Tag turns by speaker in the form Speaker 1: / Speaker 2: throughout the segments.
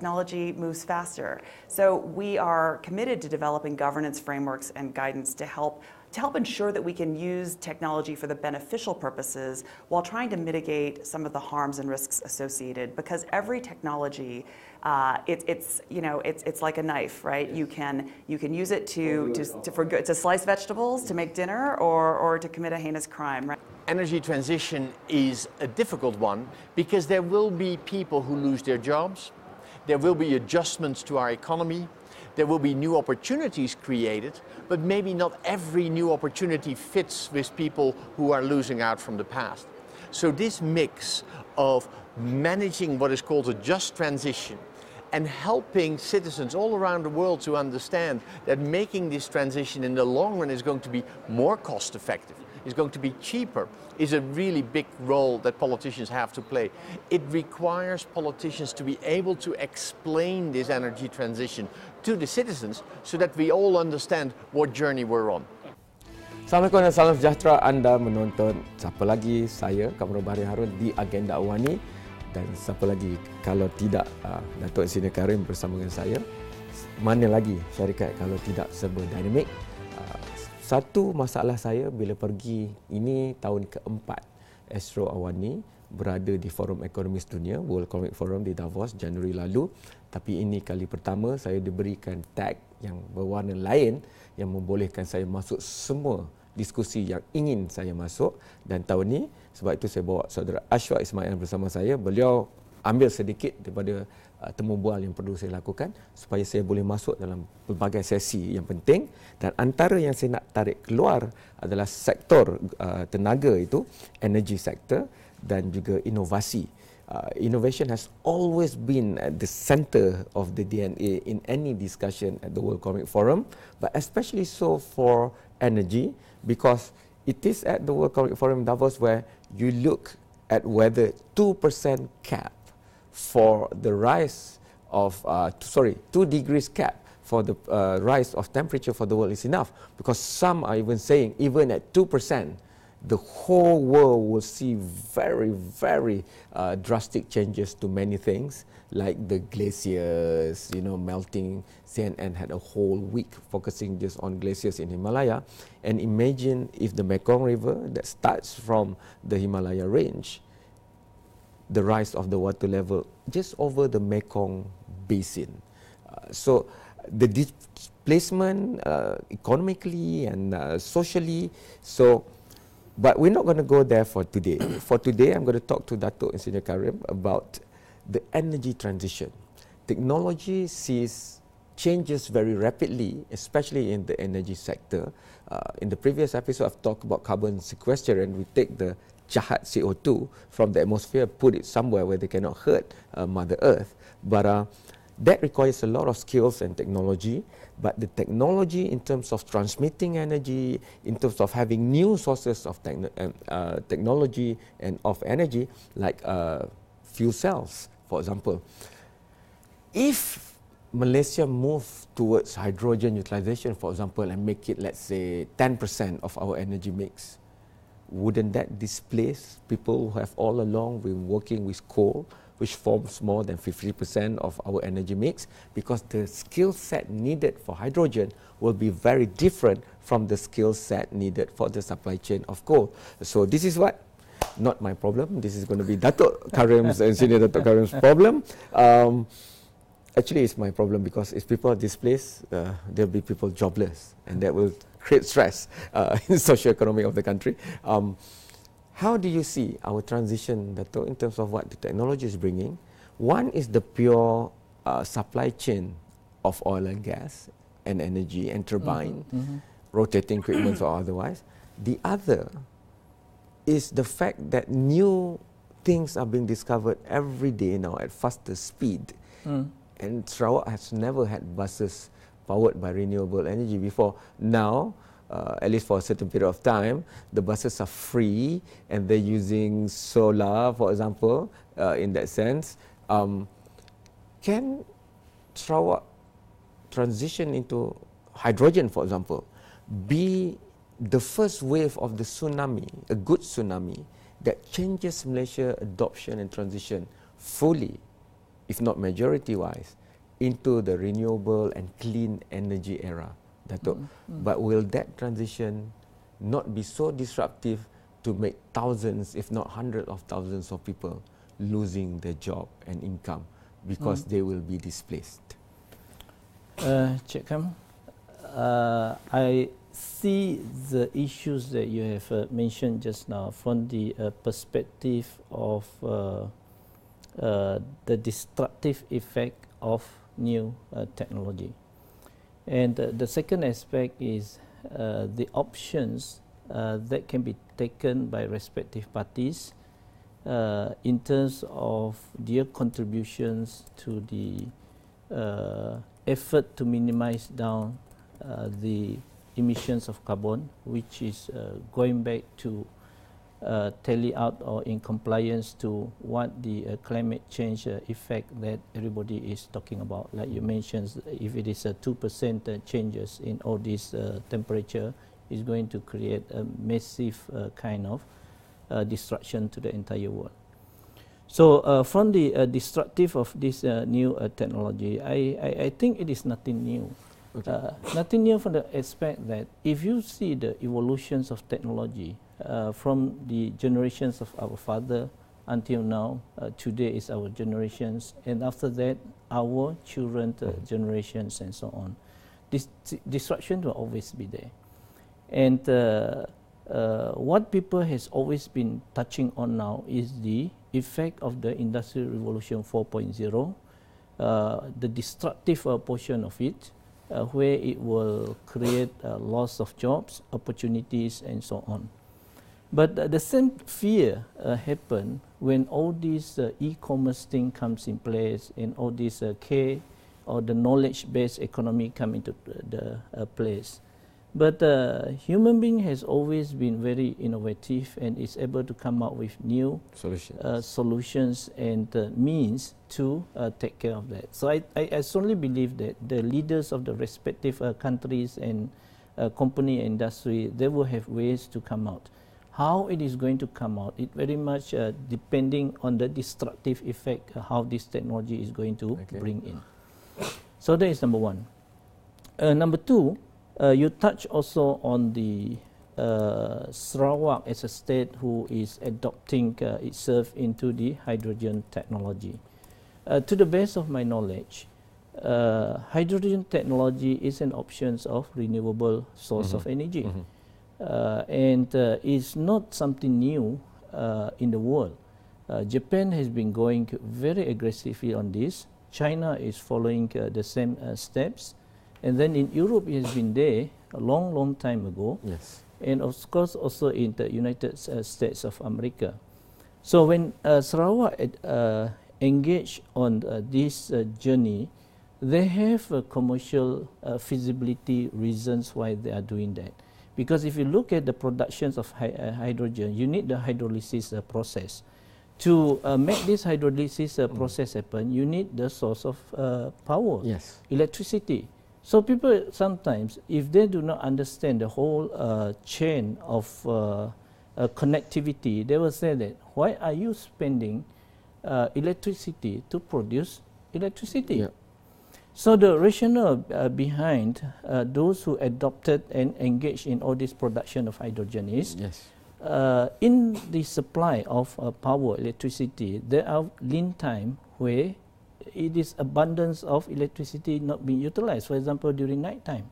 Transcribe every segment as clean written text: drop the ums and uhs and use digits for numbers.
Speaker 1: technology moves faster. So we are committed to developing governance frameworks and guidance to help ensure that we can use technology for the beneficial purposes while trying to mitigate some of the harms and risks associated. Because every technology, it's like a knife, right? You can use it to slice vegetables, to make dinner, or to commit a heinous crime, right?
Speaker 2: Energy transition is a difficult one because there will be people who lose their jobs, there will be adjustments to our economy, there will be new opportunities created, but maybe not every new opportunity fits with people who are losing out from the past. So this mix of managing what is called a just transition and helping citizens all around the world to understand that making this transition in the long run is going to be more cost effective, is going to be cheaper, is a really big role that politicians have to play. It requires politicians to be able to explain this energy transition to the citizens so that we all understand what journey we're on.
Speaker 3: Assalamualaikum dan salam sejahtera. Anda menonton siapa lagi, saya Kamarul Bahrin Haron di Agenda AWANI, dan siapa lagi kalau tidak Datuk Engineer Karim bersama dengan saya. Mana lagi syarikat kalau tidak Serba Dinamik. Satu masalah saya bila pergi, ini tahun keempat Astro AWANI berada di Forum Ekonomis Dunia, World Economic Forum di Davos Januari lalu. Tapi ini kali pertama saya diberikan tag yang berwarna lain yang membolehkan saya masuk semua diskusi yang ingin saya masuk. Dan tahun ini, sebab itu saya bawa saudara Ashwa Ismail bersama saya. Beliau ambil sedikit daripada temu bual yang perlu saya lakukan supaya saya boleh masuk dalam pelbagai sesi yang penting. Dan antara yang saya nak tarik keluar adalah sektor tenaga itu, energy sector, dan juga inovasi. Innovation has always been at the center of the DNA in any discussion at the World Economic Forum, but especially so for energy, because it is at the World Economic Forum Davos where you look at whether 2% cap for the rise of 2 degrees cap for the rise of temperature for the world is enough, because some are even saying even at 2% the whole world will see very drastic changes to many things, like the glaciers, melting. CNN had a whole week focusing just on glaciers in Himalaya, and imagine if the Mekong River that starts from the Himalaya range, the rise of the water level just over the Mekong basin. So the displacement economically and socially. But we're not going to go there for today. For today, I'm going to talk to Datuk Engineer Karim about the energy transition. Technology sees changes very rapidly, especially in the energy sector. In the previous episode, I've talked about carbon sequestration. We take the jahat CO2 from the atmosphere, put it somewhere where they cannot hurt Mother Earth. But that requires a lot of skills and technology. But the technology in terms of transmitting energy, in terms of having new sources of technology and of energy, like fuel cells, for example. If Malaysia move towards hydrogen utilization, for example, and make it, let's say, 10% of our energy mix, wouldn't that displace people who have all along been working with coal, which forms more than 50% of our energy mix, because the skill set needed for hydrogen will be very different from the skill set needed for the supply chain of coal. So this is what, not my problem, this is going to be Datuk Karim's, Engineer Datuk Karim's problem. Actually, it's my problem, because if people are displaced, there'll be people jobless, and that will create stress in the socio-economic of the country. How do you see our transition, Datuk, in terms of what the technology is bringing? One is the pure supply chain of oil and gas and energy and turbine, rotating equipment or otherwise. The other is the fact that new things are being discovered every day now at faster speed. And Sarawak has never had buses powered by renewable energy before. Now, at least for a certain period of time, the buses are free and they're using solar, for example, in that sense. Can Sarawak transition into hydrogen, for example, be the first wave of the tsunami, a good tsunami, that changes Malaysia adoption and transition fully if not majority-wise, into the renewable and clean energy era, Datuk. But will that transition not be so disruptive to make thousands, if not hundreds of thousands of people losing their job and income because they will be displaced?
Speaker 4: Cik Kam, I see the issues that you have mentioned just now from the perspective of the destructive effect of new technology. And the second aspect is the options that can be taken by respective parties in terms of their contributions to the effort to minimize down the emissions of carbon, which is going back to tally out or in compliance to what the climate change effect that everybody is talking about. Like you mentioned, if it is a 2% changes in all this temperature, is going to create a massive kind of destruction to the entire world. So from the destructive of this new technology, I think it is nothing new. Okay. Nothing new from the aspect that if you see the evolutions of technology from the generations of our father until now, today is our generations, and after that our children's generations and so on. This disruption will always be there. And what people has always been touching on now is the effect of the Industrial Revolution 4.0, the destructive portion of it, where it will create loss of jobs, opportunities, and so on. But the same fear happen when all this e-commerce thing comes in place and all this or the knowledge-based economy come into the place. But human being has always been very innovative and is able to come up with new solutions and means to take care of that. So I strongly believe that the leaders of the respective countries and company and industry, they will have ways to come out. How it is going to come out, it very much depending on the destructive effect how this technology is going to bring in. So that is number one. Number two, you touch also on the Sarawak as a state who is adopting itself into the hydrogen technology. To the best of my knowledge, hydrogen technology is an option of renewable source of energy. And it's not something new in the world. Japan has been going very aggressively on this. China is following the same steps. And then in Europe, it has been there a long time ago. Yes. And of course, also in the United States of America. So when Sarawak engage on this journey, they have commercial feasibility reasons why they are doing that. Because if you look at the productions of hydrogen, you need the hydrolysis process. To make this hydrolysis process happen, you need the source of power, electricity. So people sometimes, if they do not understand the whole chain of connectivity, they will say that, why are you spending electricity to produce electricity? So the rationale behind those who adopted and engaged in all this production of hydrogen is, in the supply of power, electricity, there are lean time where it is abundance of electricity not being utilized. For example, during night time,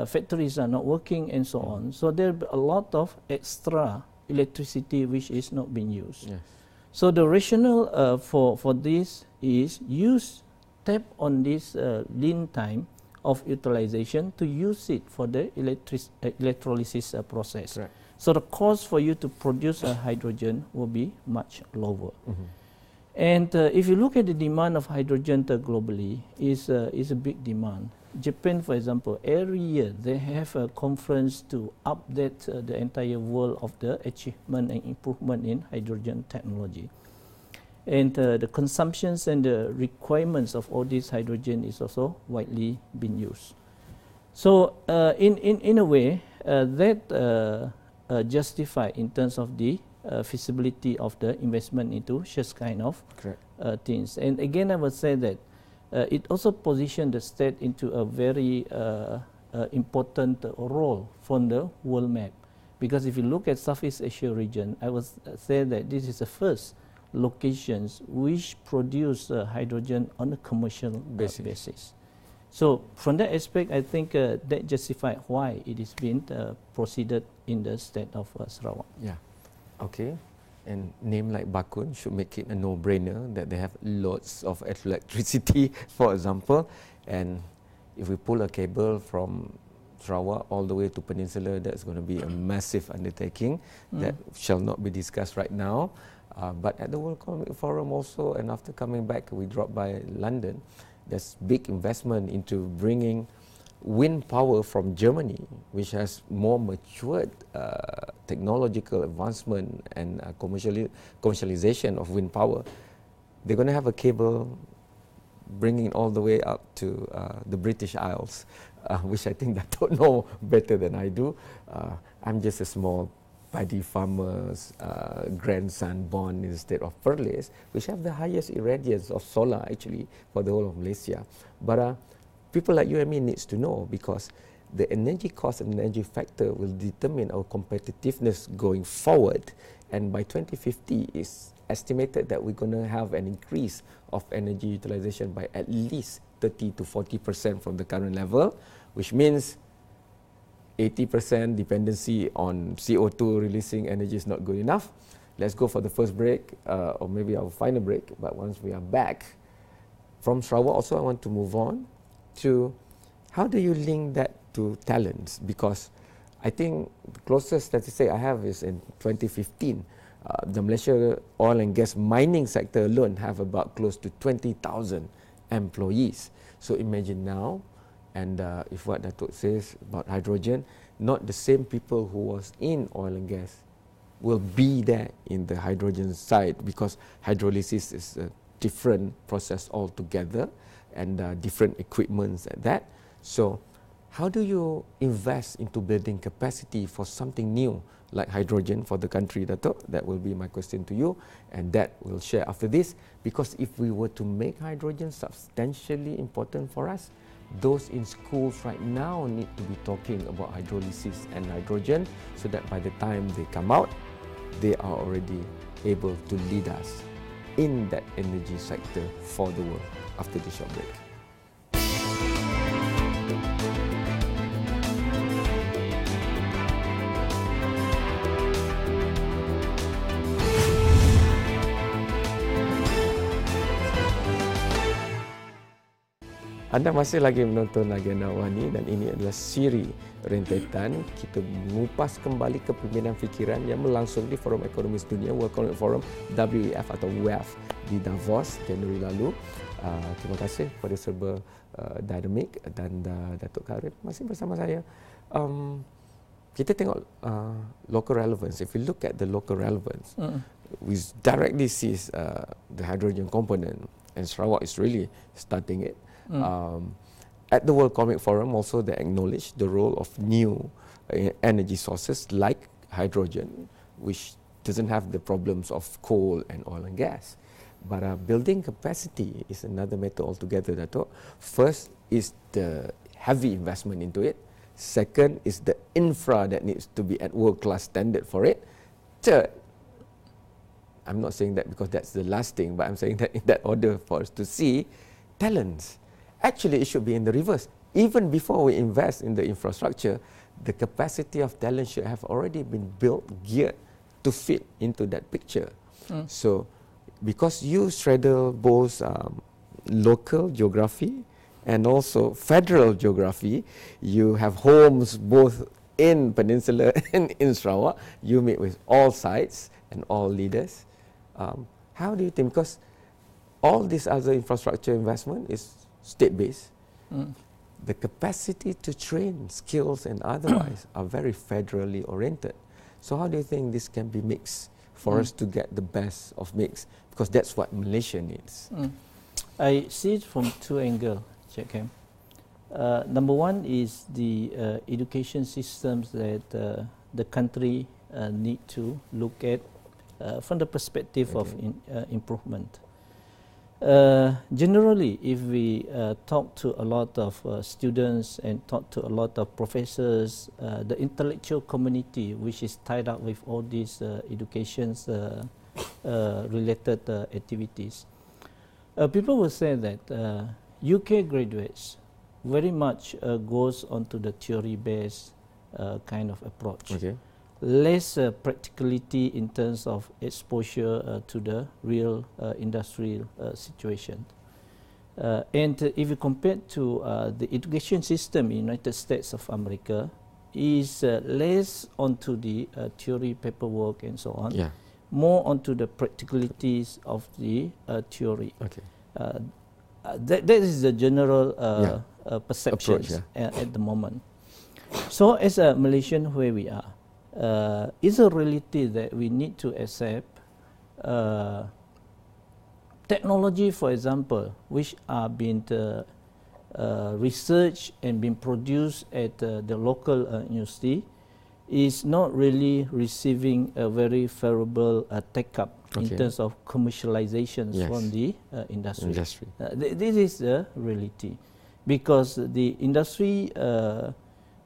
Speaker 4: factories are not working and so on. So there are a lot of extra electricity which is not being used. So the rationale for this is tap on this lean time of utilization to use it for the electrolysis process. So the cost for you to produce hydrogen will be much lower. And if you look at the demand of hydrogen globally, is a big demand. Japan, for example, every year they have a conference to update the entire world of the achievement and improvement in hydrogen technology. And the consumptions and the requirements of all this hydrogen is also widely being used. So in a way, that justify in terms of the feasibility of the investment into such kind of things. And again, I would say that it also positioned the state into a very important role from the world map. Because if you look at Southeast Asia region, I would say that this is the first locations which produce hydrogen on a commercial basis. So from that aspect, I think that justifies why it is being proceeded in the state of Sarawak.
Speaker 3: Yeah, okay. And name like Bakun should make it a no-brainer that they have lots of electricity, for example. And if we pull a cable from Sarawak all the way to Peninsula, that's going to be a massive undertaking that shall not be discussed right now. But at the World Economic Forum also, and after coming back, we dropped by London, there's big investment into bringing wind power from Germany, which has more matured technological advancement and commercialization of wind power. They're going to have a cable bringing it all the way up to the British Isles, which I think Datuk know better than I do. I'm just a small paddy farmer's grandson born in the state of Perlis, which have the highest irradiance of solar actually for the whole of Malaysia. But people like you and me needs to know, because the energy cost and energy factor will determine our competitiveness going forward. And by 2050, it's estimated that we're going to have an increase of energy utilization by at least 30 to 40% from the current level, which means 80% dependency on CO2 releasing energy is not good enough. Let's go for the first break, or maybe our final break. But once we are back from Sarawak, also I want to move on to how do you link that to talents? Because I think the closest statistic I have is in 2015. The Malaysia oil and gas mining sector alone have about close to 20,000 employees. So imagine now, and if what Datuk says about hydrogen, not the same people who was in oil and gas will be there in the hydrogen side, because hydrolysis is a different process altogether and different equipments at that. So how do you invest into building capacity for something new like hydrogen for the country, Datuk? That will be my question to you, and that we'll share after this. Because if we were to make hydrogen substantially important for us, those in schools right now need to be talking about hydrolysis and hydrogen, so that by the time they come out, they are already able to lead us in that energy sector for the world. After this short break. Anda masih lagi menonton Agenda AWANI, dan ini adalah siri rentetan kita mengupas kembali kepemimpinan fikiran yang berlangsung di Forum Ekonomi Dunia, World Economic Forum WEF atau WEF di Davos Januari lalu. Terima kasih kepada Serba Dinamik dan Datuk Karim masih bersama saya. Kita tengok local relevance. If we look at the local relevance, we directly sees the hydrogen component, and Sarawak is really starting it. At the World Economic Forum also they acknowledge the role of new energy sources like hydrogen, which doesn't have the problems of coal and oil and gas. But building capacity is another matter altogether, Datuk. First is the heavy investment into it. Second is the infra that needs to be at world-class standard for it. Third, I'm not saying that because that's the last thing, but I'm saying that in that order for us to see talents. Actually, it should be in the reverse. Even before we invest in the infrastructure, the capacity of talent should have already been built, geared to fit into that picture. So, because you straddle both local geography and also federal geography, you have homes both in Peninsula and in Sarawak. You meet with all sides and all leaders. How do you think? Because all this other infrastructure investment is state-based. The capacity to train skills and otherwise are very federally oriented. So how do you think this can be mixed for us to get the best of mix? Because that's what Malaysia needs.
Speaker 4: I see it from two angles, Cik Kam. Number one is the education systems that the country need to look at from the perspective of improvement. Generally, if we talk to a lot of students and talk to a lot of professors, the intellectual community which is tied up with all these education's related activities, people will say that UK graduates very much goes onto the theory-based kind of approach. Okay. Less practicality in terms of exposure to the real industrial situation. And if you compare to the education system in United States of America, is less onto the theory paperwork and so on, more onto the practicalities of the theory. Okay. That is the general perception at the moment. So as a Malaysian where we are, it's a reality that we need to accept technology, for example, which are being researched and being produced at the local university, is not really receiving a very favorable take-up in terms of commercialization from the industry. This is the reality, because the industry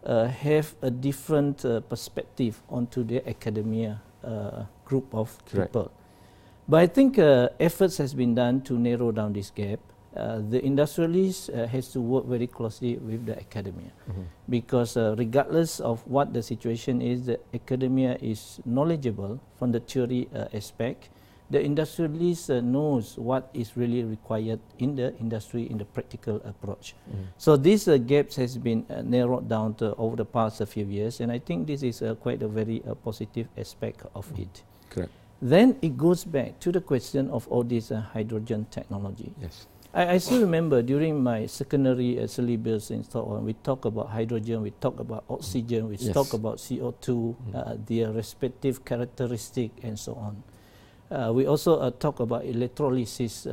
Speaker 4: have a different perspective onto the academia group of people. But I think efforts has been done to narrow down this gap. The industrialist has to work very closely with the academia, because regardless of what the situation is, the academia is knowledgeable from the theory aspect. The industrialist knows what is really required in the industry in the practical approach. So these gaps has been narrowed down over the past few years, and I think this is quite a very positive aspect of it. Correct. Then it goes back to the question of all this hydrogen technology. Yes. I still remember during my secondary syllabus and so on, we talk about hydrogen, we talk about oxygen, we talk about CO2, their respective characteristic and so on. We also talk about electrolysis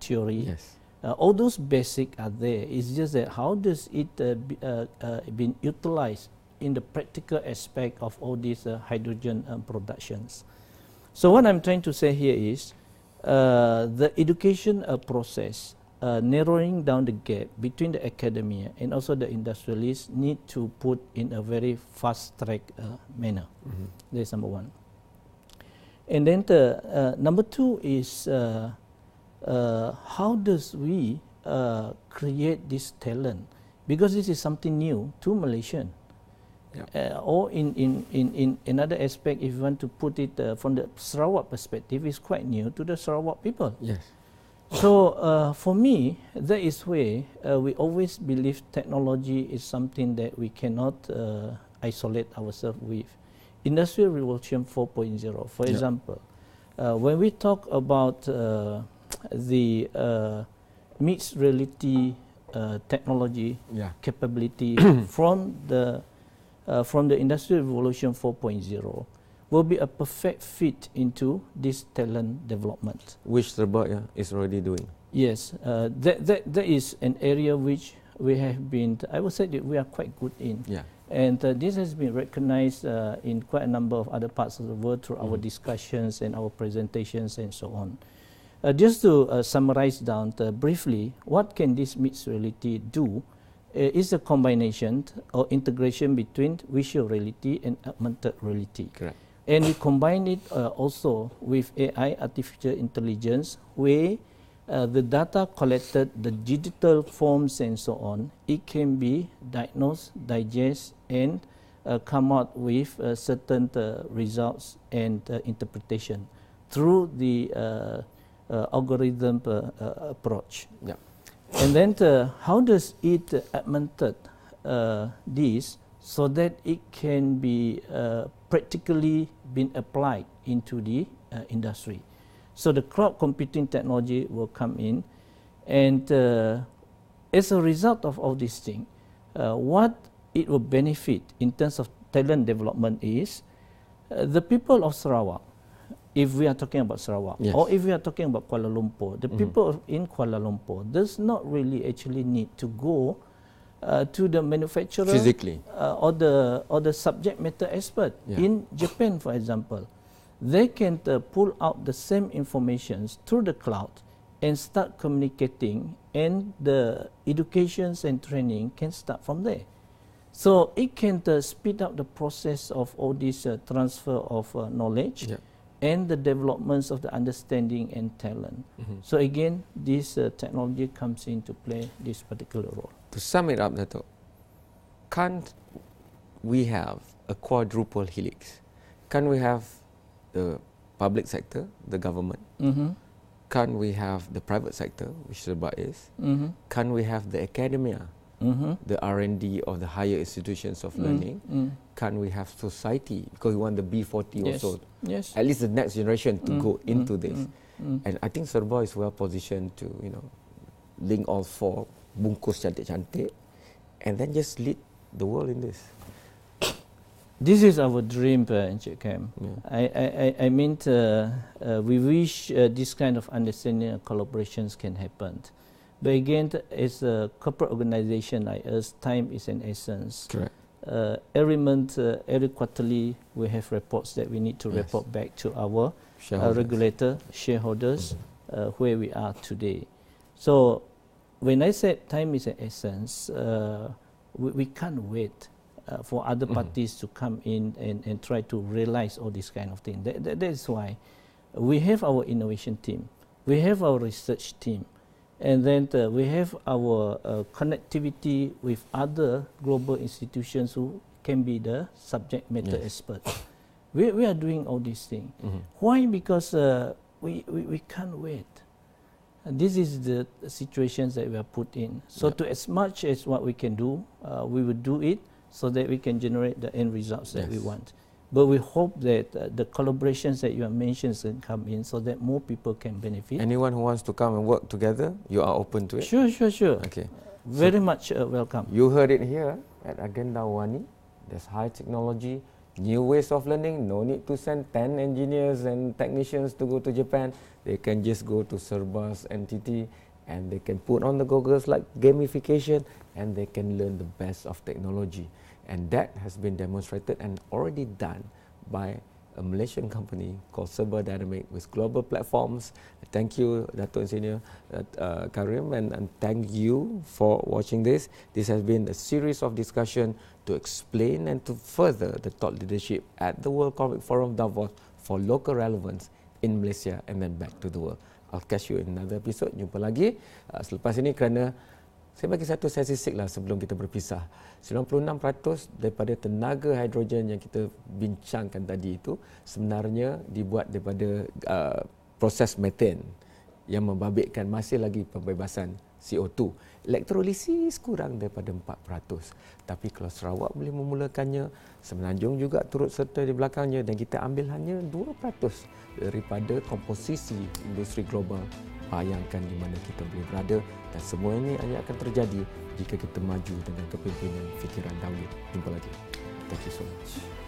Speaker 4: theory. Yes. All those basic are there. It's just that how does it been utilized in the practical aspect of all these hydrogen productions. So what I'm trying to say here is the education process, narrowing down the gap between the academia and also the industrialists need to put in a very fast track manner. That's number one. And then the number two is how does we create this talent, because this is something new to Malaysian. Or in another aspect, if you want to put it from the Sarawak perspective, it's quite new to the Sarawak people. Yes. So for me, that is where we always believe technology is something that we cannot isolate ourselves with. Industrial Revolution 4.0, for example, when we talk about the mixed reality technology capability from the Industrial Revolution 4.0, will be a perfect fit into this talent development.
Speaker 3: Which Serba is already doing.
Speaker 4: Yes, that is an area which we have been, I would say that we are quite good in. Yeah. And this has been recognized in quite a number of other parts of the world through our discussions and our presentations and so on. Just to summarize down briefly, what can this mixed reality do? Is a combination or integration between visual reality and augmented reality. Correct. And we combine it also with AI, artificial intelligence, where the data collected, the digital forms and so on, it can be diagnosed, digest, and come out with certain results and interpretation through the algorithm approach. Yeah. And then how does it augmented this so that it can be practically been applied into the industry? So the cloud computing technology will come in, and as a result of all these things, what it will benefit in terms of talent development is the people of Sarawak. If we are talking about Sarawak, or if we are talking about Kuala Lumpur, the people in Kuala Lumpur does not really actually need to go to the manufacturer
Speaker 3: physically,
Speaker 4: or the subject matter expert in Japan, for example. They can pull out the same information through the cloud and start communicating, and the educations and training can start from there. So it can speed up the process of all this transfer of knowledge and the developments of the understanding and talent. So again, this technology comes into play this particular role.
Speaker 3: To sum it up, Datuk, can't we have a quadruple helix? Can we have the public sector, the government? Can we have the private sector, which Serba is? Can we have the academia, the R&D of the higher institutions of learning? Can we have society? Because we want the B40 also.
Speaker 4: Yes.
Speaker 3: At least the next generation to go into this. And I think Serba is well positioned to, link all four, bungkus cantik-cantik, and then just lead the world in this.
Speaker 4: This is our dream, Encik Kam. I mean, we wish this kind of understanding and collaborations can happen. But again, as a corporate organization like us, time is an essence.
Speaker 3: Correct.
Speaker 4: Every month, every quarterly, we have reports that we need to report back to our regulator, shareholders, where we are today. So when I said time is an essence, we can't wait for other parties to come in and try to realize all these kind of things. That is why we have our innovation team, we have our research team, and then we have our connectivity with other global institutions who can be the subject matter experts. We are doing all these things. Why? Because we can't wait. This is the situations that we are put in. So to as much as what we can do, we will do it, so that we can generate the end results that we want. But we hope that the collaborations that you have mentioned can come in, so that more people can benefit.
Speaker 3: Anyone who wants to come and work together, you are open to it?
Speaker 4: Sure.
Speaker 3: Okay.
Speaker 4: Very much welcome.
Speaker 3: You heard it here at Agenda AWANI. There's high technology, new ways of learning. No need to send 10 engineers and technicians to go to Japan. They can just go to Serba's entity, and they can put on the goggles like gamification, and they can learn the best of technology. And that has been demonstrated and already done by a Malaysian company called Serba Dinamik with global platforms. Thank you, Datuk Senior Karim, and thank you for watching this. This has been a series of discussion to explain and to further the thought leadership at the World Economic Forum Davos for local relevance in Malaysia and then back to the world. I'll catch you in another episode. Jumpa lagi selepas ini, kerana saya bagi satu statistik lah sebelum kita berpisah. 96% daripada tenaga hidrogen yang kita bincangkan tadi itu sebenarnya dibuat daripada proses meten yang membabitkan masih lagi pembebasan CO2. Elektrolisis kurang daripada 4%. Tapi kalau Sarawak boleh memulakannya, Semenanjung juga turut serta di belakangnya, dan kita ambil hanya 2% daripada komposisi industri global. Bayangkan di mana kita boleh berada, dan semua ini hanya akan terjadi jika kita maju dengan kepimpinan fikiran dahulu. Jumpa lagi. Thank you so much.